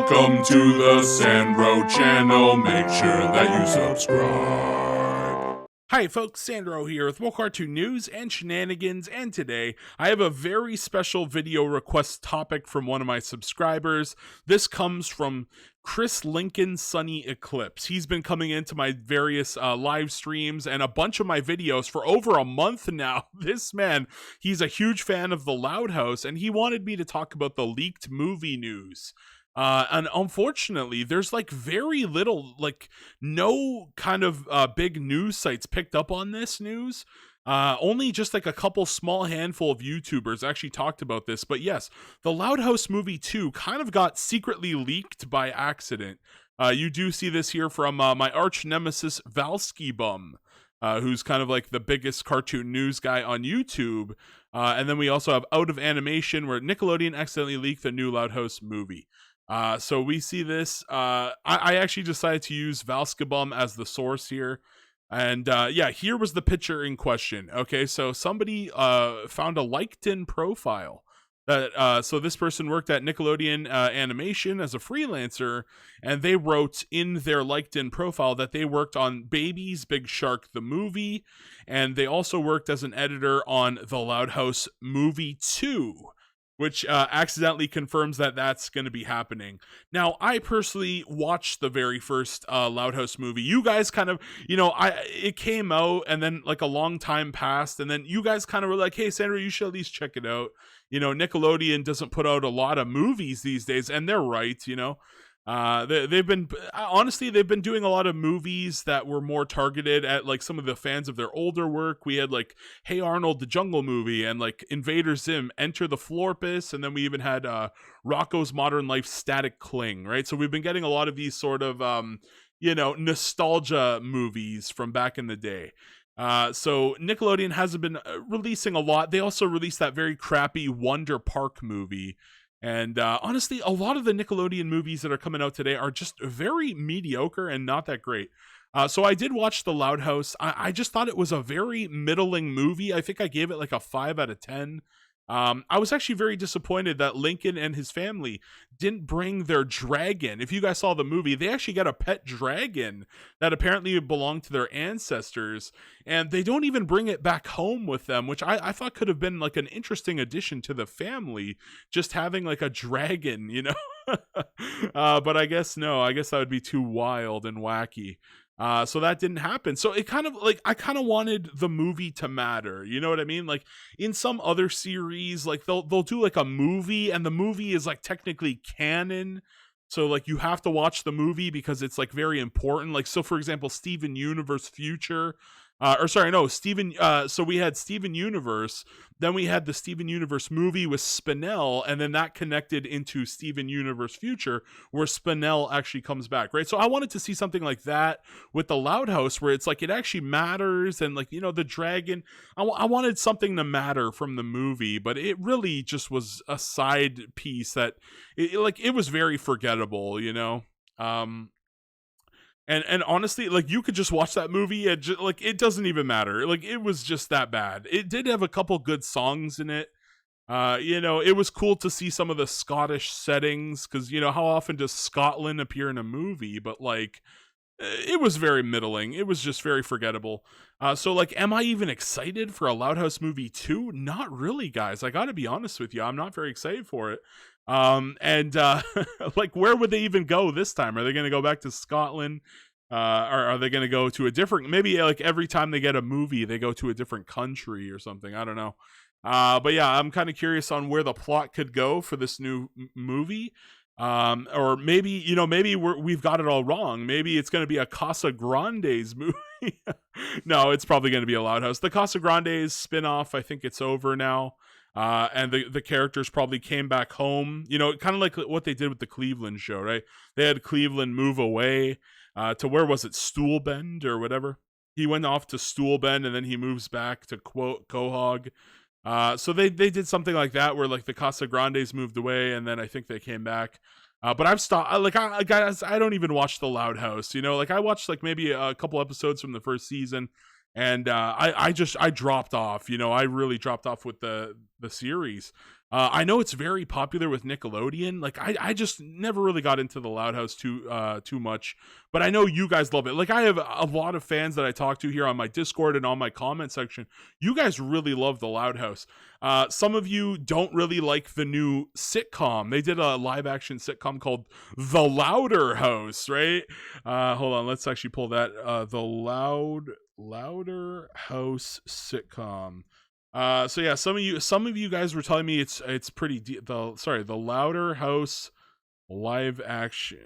Welcome to the Sandro channel. Make sure that you subscribe. Hi folks, Sandro here with more cartoon news and shenanigans, and today I have a very special video request topic from one of my subscribers. This comes from Chris Lincoln Sunny Eclipse. He's been coming into my various live streams and a bunch of my videos for over a month now. This man, he's a huge fan of The Loud House, and he wanted me to talk about the leaked movie news. And unfortunately, there's like very little, like no kind of big news sites picked up on this news. Only just like a couple small handful of YouTubers actually talked about this. But yes, the Loud House movie 2 kind of got secretly leaked by accident. You do see this here from my arch nemesis Valsky Bum, who's kind of like the biggest cartoon news guy on YouTube. And then we also have Out of Animation, where Nickelodeon accidentally leaked the new Loud House movie. So we see this. I actually decided to use Valskabum as the source here. And yeah, here was the picture in question. Okay, so somebody found a LinkedIn profile. So this person worked at Nickelodeon Animation as a freelancer, and they wrote in their LinkedIn profile that they worked on Baby's Big Shark, the movie, and they also worked as an editor on The Loud House Movie 2. Which accidentally confirms that that's going to be happening. Now, I personally watched the very first Loud House movie. You guys kind of, it came out and then like a long time passed, and then you guys kind of were like, hey, Sandra, you should at least check it out. Nickelodeon doesn't put out a lot of movies these days, and they're right, they've been doing a lot of movies that were more targeted at like some of the fans of their older work. We had like Hey Arnold, the Jungle movie, and like Invader Zim, Enter the Florpus, and then we even had Rocko's Modern Life, Static Cling, right? So we've been getting a lot of these sort of nostalgia movies from back in the day. So Nickelodeon hasn't been releasing a lot. They also released that very crappy Wonder Park movie. And honestly, a lot of the Nickelodeon movies that are coming out today are just very mediocre and not that great. So I did watch The Loud House. I just thought it was a very middling movie. I think I gave it like a 5 out of 10. I was actually very disappointed that Lincoln and his family didn't bring their dragon. If you guys saw the movie, they actually got a pet dragon that apparently belonged to their ancestors, and they don't even bring it back home with them, which I thought could have been like an interesting addition to the family, just having like a dragon, but I guess no, I guess that would be too wild and wacky. So that didn't happen. So it kind of like, I kind of wanted the movie to matter. You know what I mean? Like in some other series, like they'll do like a movie, and the movie is like technically canon. So like you have to watch the movie because it's like very important. Like, so for example, Steven Universe Future, so we had Steven Universe, then we had the Steven Universe movie with Spinell, and then that connected into Steven Universe Future, where Spinell actually comes back, right? So I wanted to see something like that with the Loud House, where it's like it actually matters, and like, the dragon, I wanted something to matter from the movie, but it really just was a side piece that, it was very forgettable, And honestly, like, you could just watch that movie and like, it doesn't even matter. Like, it was just that bad. It did have a couple good songs in it. It was cool to see some of the Scottish settings, because how often does Scotland appear in a movie? But like, it was very middling. It was just very forgettable. So like, am I even excited for a Loud House movie 2? Not really, guys. I gotta be honest with you. I'm not very excited for it. Like, where would they even go this time? Are they going to go back to Scotland? Or are they going to go to a different, maybe like every time they get a movie, they go to a different country or something. I don't know. But yeah, I'm kind of curious on where the plot could go for this new movie. Or maybe, maybe we've got it all wrong. Maybe it's going to be a Casa Grande's movie. No, it's probably going to be a Loud House. The Casa Grande's spinoff, I think it's over now. And the characters probably came back home, kind of like what they did with the Cleveland show, right? They had Cleveland move away to, where was it, Stoolbend or whatever? He went off to Stoolbend, and then he moves back to Quahog. So they did something like that, where like the Casa Grandes moved away, and then I think they came back. But I've stopped. Guys, I don't even watch The Loud House. Like, I watched like maybe a couple episodes from the first season. and I dropped off. I really dropped off with the series. I know it's very popular with Nickelodeon. Like I just never really got into the Loud House too much, but I know you guys love it. Like I have a lot of fans that I talk to here on my Discord and on my comment section. You guys really love the Loud House. Some of you don't really like the new sitcom. They did a live action sitcom called The Louder House, right? Hold on, let's actually pull that. The Louder House sitcom. So yeah, some of you guys were telling me it's pretty the Louder House live action.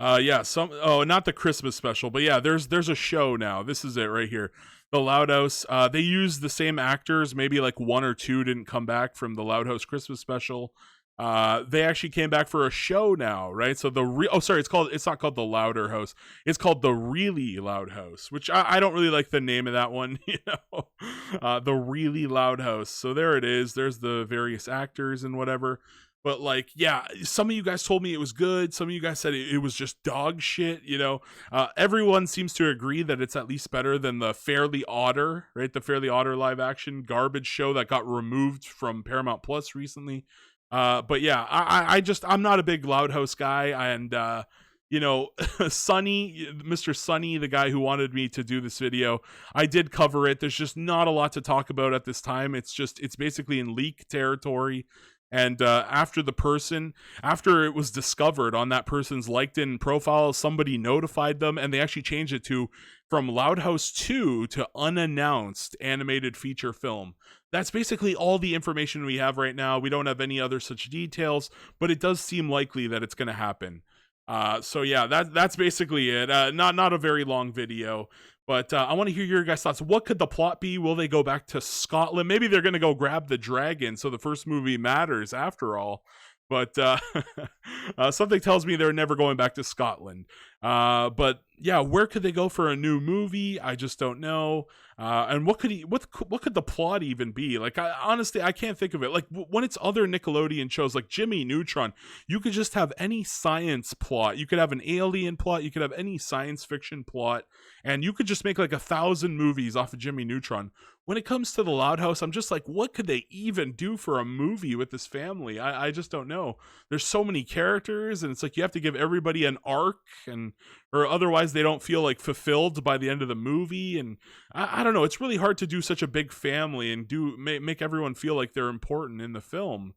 Yeah, not the Christmas special, but yeah, there's a show now. This is it right here. The Loud House. They used the same actors. Maybe like one or two didn't come back from the Loud House Christmas special. They actually came back for a show now, right? So it's not called the Louder House. It's called the Really Loud House, which I don't really like the name of that one, the Really Loud House. So there it is. There's the various actors and whatever. But like, yeah, some of you guys told me it was good. Some of you guys said it was just dog shit. Everyone seems to agree that it's at least better than the Fairly Odder, right? The Fairly Odder live action garbage show that got removed from Paramount Plus recently. But yeah, I'm not a big Loud House guy, and Sunny, Mr. Sunny, the guy who wanted me to do this video, I did cover it. There's just not a lot to talk about at this time. It's basically in leak territory. And after it was discovered on that person's LinkedIn profile, somebody notified them, and they actually changed it from Loud House 2 to unannounced animated feature film. That's basically all the information we have right now. We don't have any other such details, but it does seem likely that it's going to happen. So yeah, that's basically it. Not a very long video, but I want to hear your guys' thoughts. What could the plot be? Will they go back to Scotland? Maybe they're going to go grab the dragon, so the first movie matters after all. But something tells me they're never going back to Scotland. But yeah, where could they go for a new movie? I just don't know. And what could the plot even be? Like, honestly, I can't think of it. Like when it's other Nickelodeon shows like Jimmy Neutron, you could just have any science plot. You could have an alien plot. You could have any science fiction plot, and you could just make like 1,000 movies off of Jimmy Neutron. When it comes to the Loud House, I'm just like, what could they even do for a movie with this family? I just don't know. There's so many characters, and it's like you have to give everybody an arc, or otherwise they don't feel like fulfilled by the end of the movie. And I don't know. It's really hard to do such a big family and make everyone feel like they're important in the film.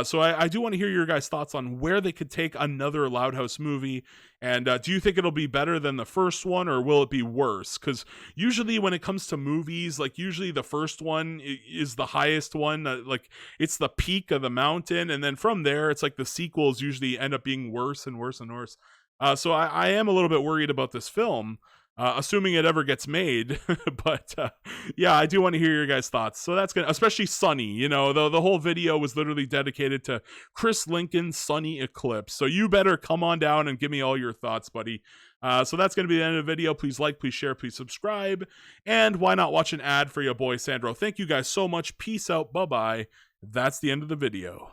So I do want to hear your guys' thoughts on where they could take another Loud House movie. And do you think it'll be better than the first one, or will it be worse? Because usually when it comes to movies, like usually the first one is the highest one. Like it's the peak of the mountain. And then from there, it's like the sequels usually end up being worse and worse and worse. So I am a little bit worried about this film. Assuming it ever gets made. But yeah, I do want to hear your guys' thoughts. So that's gonna, especially Sunny. The whole video was literally dedicated to Chris Lincoln's Sunny Eclipse. So you better come on down and give me all your thoughts, buddy. So that's gonna be the end of the video. Please like, please share, please subscribe, and why not watch an ad for your boy Sandro? Thank you guys so much. Peace out. Bye bye. That's the end of the video.